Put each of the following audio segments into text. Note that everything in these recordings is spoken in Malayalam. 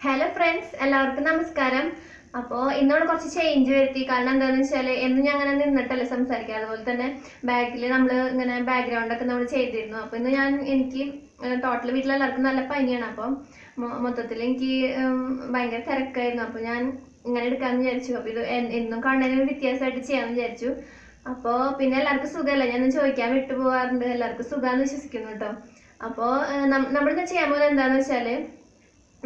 ഹലോ ഫ്രണ്ട്സ്, എല്ലാവർക്കും നമസ്കാരം. അപ്പോൾ ഇന്നോട് കുറച്ച് ചേഞ്ച് വരുത്തി. കാരണം എന്താണെന്ന് വെച്ചാൽ എന്നും ഞാൻ അങ്ങനെ നിന്നിട്ടല്ലേ സംസാരിക്കുക. അതുപോലെ തന്നെ ബാക്കിൽ നമ്മൾ ഇങ്ങനെ ബാക്ക്ഗ്രൗണ്ടൊക്കെ നമ്മൾ ചെയ്തിരുന്നു. അപ്പോൾ ഇന്ന് എനിക്ക് ടോട്ടൽ വീട്ടിലെല്ലാവർക്കും നല്ല പനിയാണ്. അപ്പം മൊത്തത്തിൽ എനിക്ക് ഭയങ്കര തിരക്കായിരുന്നു. അപ്പോൾ ഞാൻ ഇങ്ങനെ എടുക്കാമെന്ന് വിചാരിച്ചു. അപ്പോൾ ഇത് എന്നും കാണുന്നതിന് വ്യത്യാസമായിട്ട് ചെയ്യാമെന്ന് വിചാരിച്ചു. അപ്പോൾ പിന്നെ എല്ലാവർക്കും സുഖമല്ല, ഞാൻ ചോദിക്കാൻ വിട്ടു പോകാറുണ്ട്. എല്ലാവർക്കും സുഖമാണെന്ന് വിശ്വസിക്കുന്നു കേട്ടോ. അപ്പോൾ നമ്മളിന്ന് ചെയ്യാൻ പോകുന്നത് എന്താണെന്ന് വെച്ചാൽ,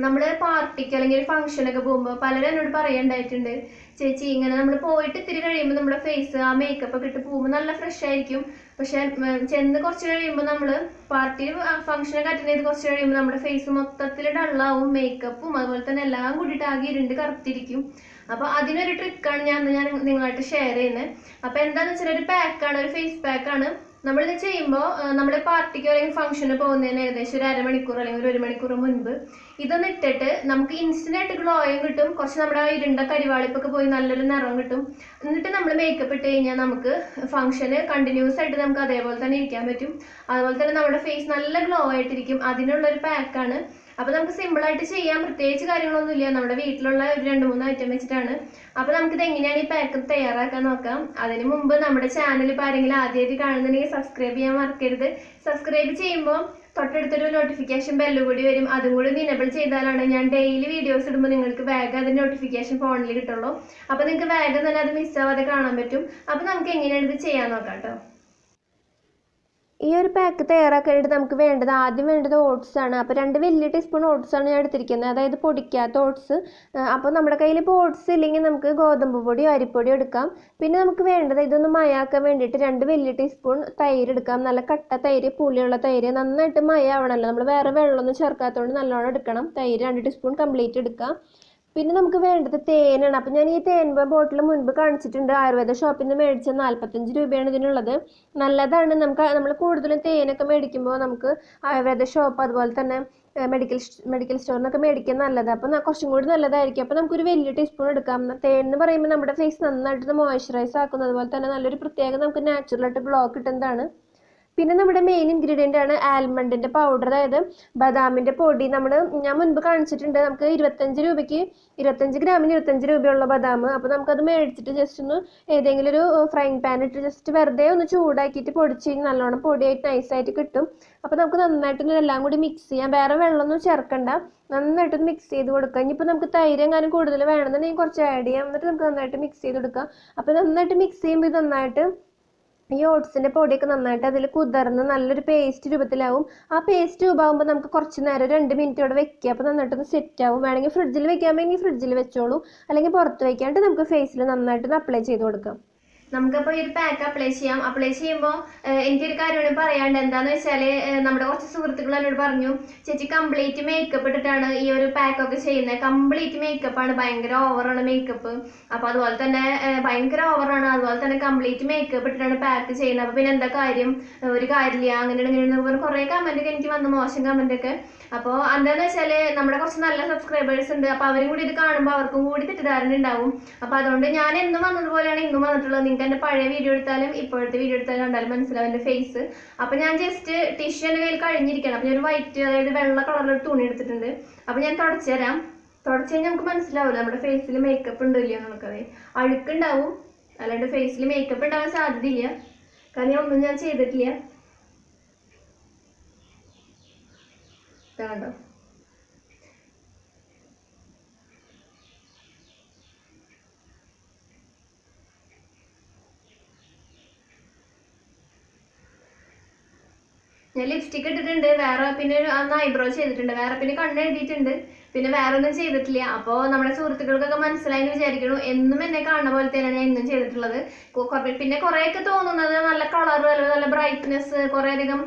നമ്മൾ പാർട്ടിക്ക് അല്ലെങ്കിൽ ഫംഗ്ഷനൊക്കെ പോകുമ്പോൾ പലരും എന്നോട് പറയുണ്ടായിട്ടുണ്ട്, ചേച്ചി ഇങ്ങനെ നമ്മൾ പോയിട്ട് ഇത്തിരി കഴിയുമ്പോൾ നമ്മുടെ ഫേസ് ആ മേക്കപ്പ് ഒക്കെ ഇട്ട് പോകുമ്പോൾ നല്ല ഫ്രഷ് ആയിരിക്കും. പക്ഷെ ചെന്ന് കുറച്ച് കഴിയുമ്പോൾ നമ്മൾ പാർട്ടി ഫംഗ്ഷനൊക്കെ അറ്റൻഡ് ചെയ്ത് കുറച്ച് കഴിയുമ്പോൾ നമ്മുടെ ഫേസ് മൊത്തത്തിൽ ഡള്ളാവും. മേക്കപ്പും അതുപോലെ തന്നെ എല്ലാം കൂടിയിട്ട് ആകെ ഇരുണ്ട് കറുത്തിരിക്കും. അപ്പോൾ അതിനൊരു ട്രിക്കാണ് ഞാൻ നിങ്ങളായിട്ട് ഷെയർ ചെയ്യുന്നത്. അപ്പോൾ എന്താണെന്ന് വെച്ചാൽ ഒരു പാക്കാണ്, ഒരു ഫേസ് പാക്കാണ്. നമ്മളിത് ചെയ്യുമ്പോൾ നമ്മൾ പാർട്ടിക്ക് അല്ലെങ്കിൽ ഫംഗ്ഷന് പോകുന്നതിന് ഏകദേശം ഒരു അരമണിക്കൂർ അല്ലെങ്കിൽ ഒരു മണിക്കൂർ മുൻപ് ഇതൊന്ന് ഇട്ടിട്ട് നമുക്ക് ഇൻസ്റ്റന്റ് ആയിട്ട് ഗ്ലോയും കിട്ടും. കുറച്ച് നമ്മുടെ ഇരുണ്ട കരിവാളിപ്പൊക്കെ പോയി നല്ലൊരു നിറം കിട്ടും. എന്നിട്ട് നമ്മൾ മേക്കപ്പ് ഇട്ട് കഴിഞ്ഞാൽ നമുക്ക് ഫംഗ്ഷന് കണ്ടിന്യൂസ് ആയിട്ട് നമുക്ക് അതേപോലെ തന്നെ ഇരിക്കാൻ പറ്റും. അതുപോലെ തന്നെ നമ്മുടെ ഫേസ് നല്ല ഗ്ലോ ആയിട്ടിരിക്കും. അതിനുള്ളൊരു പാക്കാണ്. അപ്പോൾ നമുക്ക് സിമ്പിളായിട്ട് ചെയ്യാൻ പ്രത്യേകിച്ച് കാര്യങ്ങളൊന്നുമില്ല. നമ്മുടെ വീട്ടിലുള്ള ഒരു 2-3 ഐറ്റം വെച്ചിട്ടാണ്. അപ്പോൾ നമുക്കിത് എങ്ങനെയാണ് ഈ പാക്ക് തയ്യാറാക്കാൻ നോക്കാം. അതിന് മുമ്പ് നമ്മുടെ ചാനൽ ഇപ്പോൾ ആരെങ്കിലും ആദ്യമായിട്ട് കാണുന്നുണ്ടെങ്കിൽ സബ്സ്ക്രൈബ് ചെയ്യാൻ മറക്കരുത്. സബ്സ്ക്രൈബ് ചെയ്യുമ്പോൾ തൊട്ടടുത്തൊരു നോട്ടിഫിക്കേഷൻ ബെല്ല് കൂടി വരും. അതും കൂടി ഇനേബിൾ ചെയ്താലാണ് ഞാൻ ഡെയിലി വീഡിയോസ് ഇടുമ്പോൾ നിങ്ങൾക്ക് വേഗം അതിൻ്റെ നോട്ടിഫിക്കേഷൻ ഫോണിൽ കിട്ടുള്ളൂ. അപ്പോൾ നിങ്ങൾക്ക് വേഗം തന്നെ അത് മിസ്സാവാതെ കാണാൻ പറ്റും. അപ്പോൾ നമുക്ക് എങ്ങനെയാണ് ഇത് ചെയ്യാൻ നോക്കാം കേട്ടോ. ഈ ഒരു പാക്ക് തയ്യാറാക്കാനായിട്ട് നമുക്ക് ആദ്യം വേണ്ടത് ഓട്സ് ആണ്. അപ്പോൾ 2 വലിയ ടീസ്പൂൺ ഓട്സ് ആണ് ഞാൻ എടുത്തിരിക്കുന്നത്, അതായത് പൊടിക്കാത്ത ഓട്സ്. അപ്പോൾ നമ്മുടെ കയ്യിൽ ഇപ്പോൾ ഓട്സ് ഇല്ലെങ്കിൽ നമുക്ക് ഗോതമ്പ് പൊടിയോ അരിപ്പൊടിയോ എടുക്കാം. പിന്നെ നമുക്ക് വേണ്ടത് ഇതൊന്ന് മയാക്കാൻ വേണ്ടിയിട്ട് 2 വലിയ ടീസ്പൂൺ തൈര് എടുക്കാം. നല്ല കട്ട തൈര്, പുളിയുള്ള തൈര്. നന്നായിട്ട് മയാവണമല്ലോ, നമ്മൾ വേറെ വെള്ളമൊന്നും ചേർക്കാത്തതുകൊണ്ട് നല്ലോണം എടുക്കണം. തൈര് 2 ടീസ്പൂൺ കംപ്ലീറ്റ് എടുക്കാം. പിന്നെ നമുക്ക് വേണ്ടത് തേനാണ്. അപ്പം ഞാൻ ഈ തേൻ ബോട്ടിൽ മുൻപ് കാണിച്ചിട്ടുണ്ട്. ആയുർവേദ ഷോപ്പിൽ നിന്ന് മേടിച്ച 45 രൂപയാണ് ഇതിനുള്ളത്. നല്ലതാണ്. നമ്മൾ കൂടുതലും തേനൊക്കെ മേടിക്കുമ്പോൾ നമുക്ക് ആയുർവേദ ഷോപ്പ് അതുപോലെ തന്നെ മെഡിക്കൽ സ്റ്റോറിൽ നിന്നൊക്കെ മേടിക്കാൻ നല്ലത്. അപ്പം കുറച്ചും കൂടി നല്ലതായിരിക്കും. അപ്പം നമുക്കൊരു വലിയ ടീസ്പൂൺ എടുക്കാം. തേൻ എന്ന് പറയുമ്പോൾ നമ്മുടെ ഫേസ് നന്നായിട്ട് മോയ്സ്ചറൈസ് ആക്കുന്നത്, അതുപോലെ തന്നെ നല്ലൊരു പ്രത്യേകം നമുക്ക് നാച്ചുറലായിട്ട് ഗ്ലോ കിട്ടുന്നതാണ്. പിന്നെ നമ്മുടെ മെയിൻ ഇൻഗ്രീഡിയൻ്റ് ആണ് ആൽമണ്ടിൻ്റെ പൗഡർ, അതായത് ബദാമിൻ്റെ പൊടി. ഞാൻ മുൻപ് കാണിച്ചിട്ടുണ്ട്. നമുക്ക് 25 ഗ്രാമിന് 25 രൂപയുള്ള ബദാം. അപ്പോൾ നമുക്കത് മേടിച്ചിട്ട് ജസ്റ്റ് ഒന്ന് ഏതെങ്കിലും ഒരു ഫ്രൈങ് പാൻ ഇട്ട് ജസ്റ്റ് വെറുതെ ഒന്ന് ചൂടാക്കിയിട്ട് പൊടിച്ച് കഴിഞ്ഞാൽ നല്ലോണം പൊടിയായിട്ട് നൈസായിട്ട് കിട്ടും. അപ്പോൾ നമുക്ക് നന്നായിട്ട് എല്ലാം കൂടി മിക്സ് ചെയ്യാം. വേറെ വെള്ളമൊന്നും ചേർക്കണ്ട, നന്നായിട്ട് മിക്സ് ചെയ്ത് കൊടുക്കാം. ഇനിയിപ്പോൾ നമുക്ക് തൈര് എങ്ങാനും കൂടുതൽ വേണമെന്നുണ്ടെങ്കിൽ കുറച്ച് ആഡ് ചെയ്യാം. എന്നിട്ട് നമുക്ക് നന്നായിട്ട് മിക്സ് ചെയ്ത് കൊടുക്കാം. അപ്പോൾ നന്നായിട്ട് മിക്സ് ചെയ്യുമ്പോൾ ഇത് നന്നായിട്ട് ഈ ഓട്സിൻ്റെ പൊടിയൊക്കെ നന്നായിട്ട് അതിൽ കുതിർന്ന് നല്ലൊരു പേസ്റ്റ് രൂപത്തിലാവും. ആ പേസ്റ്റ് രൂപമാകുമ്പോൾ നമുക്ക് കുറച്ച് നേരം 2 മിനിറ്റ് അവിടെ വെക്കുക. അപ്പോൾ നന്നായിട്ടൊന്ന് സെറ്റ് ആവും. വേണമെങ്കിൽ ഫ്രിഡ്ജിൽ വെക്കാമെങ്കിൽ ഫ്രിഡ്ജിൽ വെച്ചോളൂ, അല്ലെങ്കിൽ പുറത്ത് വയ്ക്കാണ്ട് നമുക്ക് ഫേസിൽ നന്നായിട്ടൊന്ന് അപ്ലൈ ചെയ്ത് കൊടുക്കാം. നമുക്കപ്പോൾ ഈ ഒരു പാക്ക് അപ്ലൈ ചെയ്യാം. അപ്ലൈ ചെയ്യുമ്പോൾ എനിക്കൊരു കാര്യമാണ് പറയാണ്ട്. എന്താണെന്ന് വെച്ചാൽ നമ്മുടെ കുറച്ച് സുഹൃത്തുക്കൾ എന്നോട് പറഞ്ഞു, ചേച്ചി കംപ്ലീറ്റ് മേക്കപ്പ് ഇട്ടിട്ടാണ് ഈ ഒരു പാക്കൊക്കെ ചെയ്യുന്നത്. കംപ്ലീറ്റ് മേക്കപ്പാണ്, ഭയങ്കര ഓവറാണ് മേക്കപ്പ്. അപ്പോൾ അതുപോലെ തന്നെ ഭയങ്കര ഓവറാണ്, അതുപോലെ തന്നെ കംപ്ലീറ്റ് മേക്കപ്പ് ഇട്ടിട്ടാണ് പാക്ക് ചെയ്യുന്നത്. അപ്പോൾ പിന്നെ എന്താ കാര്യം, ഒരു കാര്യമില്ല, അങ്ങനെ കുറേ കമൻറ്റൊക്കെ എനിക്ക് വന്നു, മോശം കമൻറ്റൊക്കെ. അപ്പോൾ എന്താണെന്ന് വെച്ചാൽ നമ്മുടെ കുറച്ച് നല്ല സബ്സ്ക്രൈബേഴ്സ് ഉണ്ട്. അപ്പോൾ അവരും കൂടി ഇത് കാണുമ്പോൾ അവർക്കും കൂടി തെറ്റിദ്ധാരണ ഉണ്ടാവും. അപ്പോൾ അതുകൊണ്ട് ഞാൻ എന്നും വന്നതുപോലെയാണ് ഇന്നും വന്നിട്ടുള്ളത്. നിങ്ങൾക്ക് എൻ്റെ പഴയ വീഡിയോ എടുത്താലും ഇപ്പോഴത്തെ വീഡിയോ എടുത്താലും കണ്ടാലും മനസ്സിലാവും എൻ്റെ ഫേസ്. അപ്പോൾ ഞാൻ ജസ്റ്റ് ടിഷ്യൂ എൻ്റെ കയ്യിൽ കഴിഞ്ഞിരിക്കണം. അപ്പോൾ ഞാൻ ഒരു വൈറ്റ്, അതായത് വെള്ള കളറിലൊരു തുണി എടുത്തിട്ടുണ്ട്. അപ്പോൾ ഞാൻ തുടച്ചു തരാം. തുടച്ചു കഴിഞ്ഞാൽ നമുക്ക് മനസ്സിലാവില്ല നമ്മുടെ ഫേസിൽ മേക്കപ്പ് ഉണ്ടോ ഇല്ലയോ നമുക്കത്. അഴുക്കുണ്ടാവും, അല്ലാണ്ട് ഫേസിൽ മേക്കപ്പ് ഉണ്ടാവാൻ സാധ്യതയില്ല. കാരണം ഒന്നും ഞാൻ ചെയ്തിട്ടില്ല. കണ്ടോ, ഞാൻ ലിപ്സ്റ്റിക് ഇട്ടിട്ടുണ്ട്. വേറെ പിന്നെ അന്ന് ഐബ്രോ ചെയ്തിട്ടുണ്ട്. വേറെ പിന്നെ കണ്ണ് എഴുതിയിട്ടുണ്ട്. പിന്നെ വേറെ ഒന്നും ചെയ്തിട്ടില്ല. അപ്പോൾ നമ്മുടെ സുഹൃത്തുക്കൾക്കൊക്കെ മനസ്സിലായി എന്ന് വിചാരിക്കുന്നു. എന്നും എന്നെ കാണുന്ന പോലെ തന്നെയാണ് ഞാൻ ഇന്നും ചെയ്തിട്ടുള്ളത്. പിന്നെ കുറേയൊക്കെ തോന്നുന്നത് നല്ല കളർ, അല്ലെങ്കിൽ നല്ല ബ്രൈറ്റ്നെസ്, കുറേ അധികം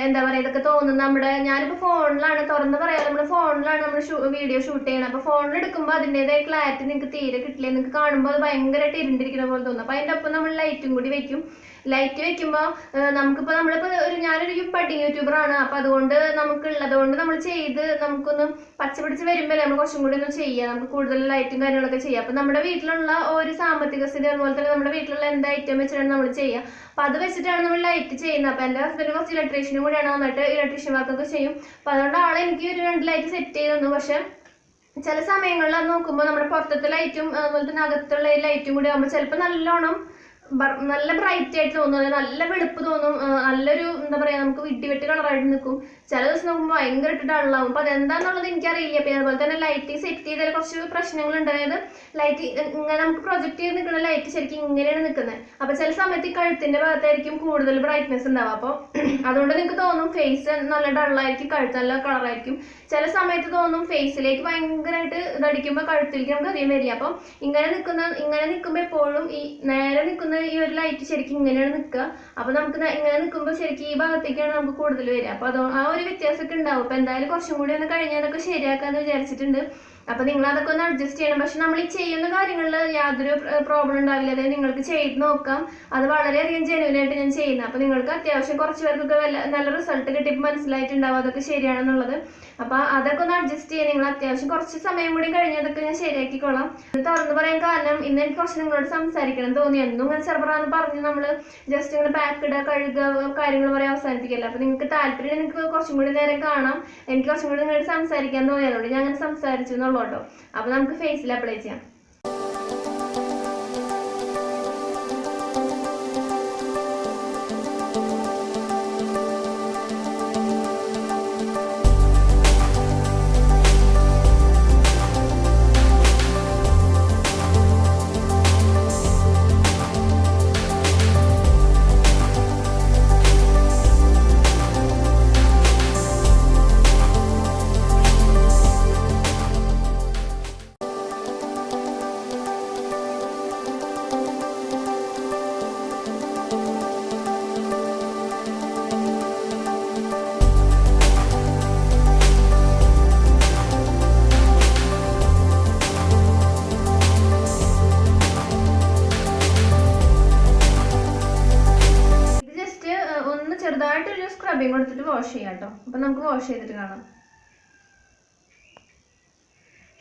എന്താ പറയുക, ഇതൊക്കെ തോന്നുന്നത് ഞാനിപ്പോൾ ഫോണിലാണ്, തുറന്ന് പറയാം, നമ്മുടെ ഫോണിലാണ് നമ്മൾ വീഡിയോ ഷൂട്ട് ചെയ്യണം. അപ്പോൾ ഫോണിൽ എടുക്കുമ്പോൾ അതിൻ്റെതായ ക്ലാരിറ്റി നിങ്ങൾക്ക് തീരെ കിട്ടില്ല. നിങ്ങൾക്ക് കാണുമ്പോൾ അത് ഭയങ്കരമായിട്ട് ഇരുണ്ടിരിക്കുന്ന പോലെ തോന്നും. അപ്പോൾ അതിൻ്റെ ഒപ്പം നമ്മൾ ലൈറ്റും കൂടി വെക്കും. ലൈറ്റ് വെക്കുമ്പോൾ നമ്മളിപ്പോൾ ഞാനൊരു ബഡ്ഡിങ് യൂട്യൂബറാണ്. അപ്പോൾ അതുകൊണ്ട് നമുക്കുള്ളതുകൊണ്ട് നമ്മൾ ചെയ്ത് നമുക്കൊന്ന് പച്ചപിടിച്ച് വരുമ്പോൾ നമ്മൾ കുറച്ചും കൂടി ഒന്ന് ചെയ്യാം. നമുക്ക് കൂടുതൽ ലൈറ്റും കാര്യങ്ങളൊക്കെ ചെയ്യാം. അപ്പോൾ നമ്മുടെ വീട്ടിലുള്ള ഒരു സാമ്പത്തിക സ്ഥിതി, അതുപോലെ തന്നെ നമ്മുടെ വീട്ടിലുള്ള എന്ത് ഐറ്റം വെച്ചിട്ടാണ് നമ്മൾ ചെയ്യുക. അപ്പോൾ അത് വെച്ചിട്ടാണ് നമ്മൾ ലൈറ്റ് ചെയ്യുന്നത്. അപ്പോൾ എൻ്റെ ഹസ്ബൻഡ് കുറച്ച് ഇലക്ട്രീഷ്യനും കൂടിയാണ്, വന്നിട്ട് ഇലക്ട്രീഷ്യൻ വർക്കൊക്കെ ചെയ്യും. അപ്പോൾ അതുകൊണ്ട് എനിക്ക് ഒരു 2 ലൈറ്റ് സെറ്റ് ചെയ്ത് തന്നു. പക്ഷേ ചില സമയങ്ങളിൽ അത് നോക്കുമ്പോൾ നമ്മുടെ പുറത്തത്തെ ലൈറ്റും അതുപോലെ തന്നെ അകത്തുള്ള ലൈറ്റും കൂടി ആകുമ്പോൾ ചിലപ്പോൾ നല്ലോണം നല്ല ബ്രൈറ്റ് ആയിട്ട് തോന്നും, നല്ല വെളുപ്പ് തോന്നും, നല്ലൊരു എന്താ പറയാ നമുക്ക് വെട്ടി കളറായിട്ട് നിൽക്കും. ചില ദിവസം നോക്കുമ്പോൾ ഭയങ്കരമായിട്ട് ഡള്ളാവും. അപ്പൊ അതെന്താന്നുള്ളത് എനിക്കറിയില്ല. പിന്നെ അതുപോലെ തന്നെ ലൈറ്റ് സെറ്റ് ചെയ്തതിൽ കുറച്ച് പ്രശ്നങ്ങളുണ്ട്. അതായത് ലൈറ്റ് ഇങ്ങനെ നമുക്ക് പ്രൊജക്ട് ചെയ്ത് നിൽക്കുന്ന ലൈറ്റ് ശരിക്കും ഇങ്ങനെയാണ് നിൽക്കുന്നത്. അപ്പൊ ചില സമയത്ത് ഈ കഴുത്തിന്റെ ഭാഗത്തായിരിക്കും കൂടുതൽ ബ്രൈറ്റ്നെസ് ഉണ്ടാവുക. അപ്പോൾ അതുകൊണ്ട് നിങ്ങൾക്ക് തോന്നും ഫേസ് നല്ല ഡള്ളായിരിക്കും, കഴുത്ത് നല്ല കളറായിരിക്കും. ചില സമയത്ത് തോന്നും ഫേസിലേക്ക് ഭയങ്കരമായിട്ട് ഇതടിക്കുമ്പോൾ കഴുത്തിലേക്ക് നമുക്ക് അറിയാൻ വരില്ല. അപ്പം ഇങ്ങനെ നിൽക്കുമ്പോൾ എപ്പോഴും ഈ നേരെ നിൽക്കുന്ന ഈ ഒരു ലൈറ്റ് ശരിക്കും ഇങ്ങനെയാണ് നിൽക്കുക. അപ്പൊ നമുക്ക് ഇങ്ങനെ നിൽക്കുമ്പോൾ ശരിക്കും ഈ ഭാഗത്തേക്കാണ് നമുക്ക് കൂടുതൽ വരിക. അപ്പൊ ആ ഒരു വ്യത്യാസമൊക്കെ ഉണ്ടാവും. അപ്പൊ എന്തായാലും കുറച്ചും കൂടി ഒന്ന് കഴിഞ്ഞാൽ അതൊക്കെ ശരിയാക്കാന്ന് വിചാരിച്ചിട്ടുണ്ട്. അപ്പൊ നിങ്ങൾ അതൊക്കെ ഒന്ന് അഡ്ജസ്റ്റ് ചെയ്യണം. പക്ഷെ നമ്മൾ ഈ ചെയ്യുന്ന കാര്യങ്ങളിൽ യാതൊരു പ്രോബ്ലം ഉണ്ടാവില്ല. അതായത് നിങ്ങൾക്ക് ചെയ്ത് നോക്കാം. അത് വളരെയധികം ജെന്യുവനായിട്ട് ഞാൻ ചെയ്യുന്നത്. അപ്പൊ നിങ്ങൾക്ക് അത്യാവശ്യം കുറച്ച് പേർക്കൊക്കെ നല്ല റിസൾട്ട് കിട്ടിയപ്പോൾ മനസ്സിലായിട്ടുണ്ടാവും അതൊക്കെ ശരിയാണെന്നുള്ളത്. അപ്പൊ അതൊക്കെ ഒന്ന് അഡ്ജസ്റ്റ് ചെയ്യാൻ നിങ്ങൾ അത്യാവശ്യം കുറച്ച് സമയം കൂടി കഴിഞ്ഞ് അതൊക്കെ ഞാൻ ശരിയാക്കിക്കോളാം. ഇത് തുറന്നു പറയാൻ കാരണം ഇന്ന് എനിക്ക് കുറച്ച് നിങ്ങളോട് സംസാരിക്കണം തോന്നി. എന്നും ഇങ്ങനെ ചെറുപ്പറാന്ന് പറഞ്ഞ് നമ്മള് ജസ്റ്റ് ഇങ്ങനെ പാക്ക് ഇടുക, കഴുകുക, കാര്യങ്ങൾ പറയാൻ അവസാനിപ്പിക്കല്ല. അപ്പൊ നിങ്ങൾക്ക് താല്പര്യം നിങ്ങൾക്ക് കുറച്ചും കൂടി നേരം കാണാം. എനിക്ക് കുറച്ചും കൂടി നിങ്ങളോട് സംസാരിക്കാൻ തോന്നിയതുകൊണ്ട് ഞാൻ അങ്ങനെ സംസാരിച്ചു എന്നുള്ളൂ കേട്ടോ. അപ്പൊ നമുക്ക് ഫേസിൽ അപ്ലൈ ചെയ്യാം. ചെറുതായിട്ടൊരു സ്ക്രബിങ് കൊടുത്തിട്ട് വാഷ് ചെയ്യാം കേട്ടോ. അപ്പൊ നമുക്ക് വാഷ് ചെയ്തിട്ട് കാണാം.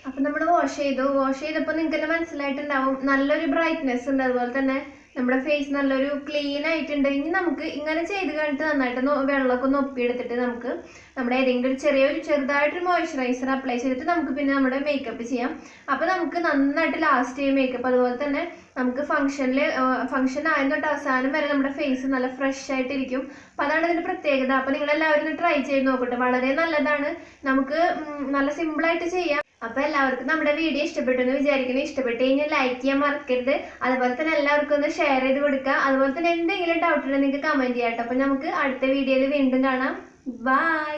അപ്പൊ നമ്മൾ വാഷ് ചെയ്തപ്പോൾ നിങ്ങൾക്ക് തന്നെ മനസ്സിലായിട്ടുണ്ടാവും നല്ലൊരു ബ്രൈറ്റ്നെസ് ഉണ്ട്. അതുപോലെ തന്നെ നമ്മുടെ ഫേസ് നല്ലൊരു ക്ലീൻ ആയിട്ടുണ്ട്. ഇനി നമുക്ക് ഇങ്ങനെ ചെയ്ത് കഴിഞ്ഞിട്ട് നന്നായിട്ട് വെള്ളമൊക്കെ ഒന്ന് ഒപ്പിയെടുത്തിട്ട് നമുക്ക് നമ്മുടെ ഏതെങ്കിലും ഒരു ചെറുതായിട്ടൊരു മോയ്സ്ചറൈസർ അപ്ലൈ ചെയ്തിട്ട് നമുക്ക് പിന്നെ നമ്മുടെ മേക്കപ്പ് ചെയ്യാം. അപ്പൊ നമുക്ക് നന്നായിട്ട് ലാസ്റ്റ് ചെയ്യും മേക്കപ്പ്. അതുപോലെ തന്നെ നമുക്ക് ഫംഗ്ഷൻ ആദ്യം തൊട്ട് അവസാനം വരെ നമ്മുടെ ഫേസ് നല്ല ഫ്രഷ് ആയിട്ടിരിക്കും. അപ്പൊ അതാണ് ഇതിന്റെ പ്രത്യേകത. അപ്പൊ നിങ്ങൾ എല്ലാവരും ട്രൈ ചെയ്ത് നോക്കട്ടെ. വളരെ നല്ലതാണ്. നമുക്ക് നല്ല സിമ്പിൾ ആയിട്ട് ചെയ്യാം. അപ്പൊ എല്ലാവർക്കും നമ്മുടെ വീഡിയോ ഇഷ്ടപ്പെട്ടു എന്ന് വിചാരിക്കുന്നു. ഇഷ്ടപ്പെട്ട് കഴിഞ്ഞാൽ ലൈക്ക് ചെയ്യാൻ മറക്കരുത്. അതുപോലെ തന്നെ എല്ലാവർക്കും ഒന്ന് ഷെയർ ചെയ്ത് കൊടുക്കുക. അതുപോലെ തന്നെ എന്തെങ്കിലും ഡൗട്ട് ഉണ്ടെങ്കിൽ നിങ്ങൾക്ക് കമന്റ് ചെയ്യാം. അപ്പൊ നമുക്ക് അടുത്ത വീഡിയോയിൽ വീണ്ടും കാണാം. ബൈ.